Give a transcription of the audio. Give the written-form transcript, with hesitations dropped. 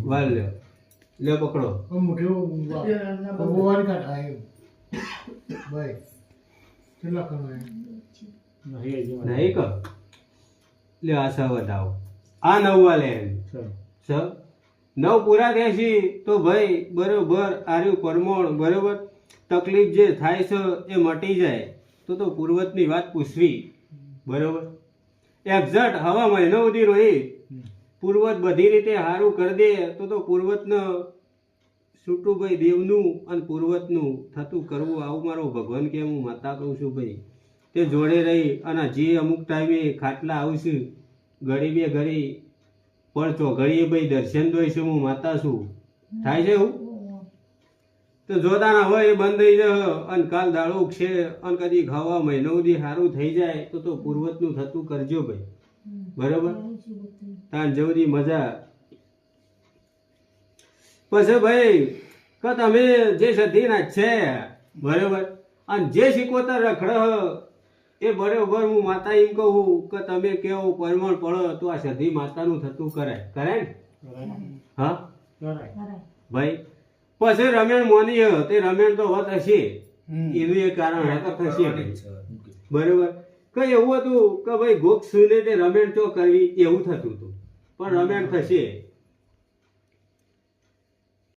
વાલ લ્યો, લ્યો પકડો. નહીં કર લ્યો, આ 6 વધાવો, આ 9 વાલે 6 9 પૂરા થયા તો ભાઈ બરોબર આર્યું પરમોણ બરોબર તકલીફ જે થાય છે એ મટી જાય તો પૂર્વજની વાત પૂછવી બરોબર. એક્ઝેક્ટ હવા મહિનો સુધી રહી પૂર્વજ બધી રીતે સારું કરી દે તો પૂર્વજને છૂટું ભાઈ દેવનું અને પૂર્વજનું થતું કરવું આવું મારો ભગવાન કે હું માતા કહું છું ભાઈ. તે જોડે રહી અને જે અમુક ટાઈમે ખાટલા આવશે ઘડી બે ઘડી પણ ચોઘડીએ ભાઈ દર્શન દોઈશું હું માતા છું થાય છે એવું તો જોતાના હોય એ બંધ થઈ જાય અને કાલ દાડો છે અને કદી ખાવા મહિનો સુધી સારું થઈ જાય તો પૂર્વજનું થતું કરજો ભાઈ બરોબર. તાન જવરી મજા પછી ભાઈ કે તમે જે સધીના છે બરોબર અને જે શીખોતર રખડ એ બરોબર હું માતા એમ કહું કે તમે કેવું પરમણ પડો તો આ સધી માતાનું થતું કરાય ને હા ભાઈ. પછી રમેણ મોની તે રમેણ તો વત હશે એનું એ કારણ થશે બરોબર. કઈ એવું હતું કે ભાઈ ગોખ સુને તે રમેણ તો કરવી એવું થતું હતું પણ રમેણ થશે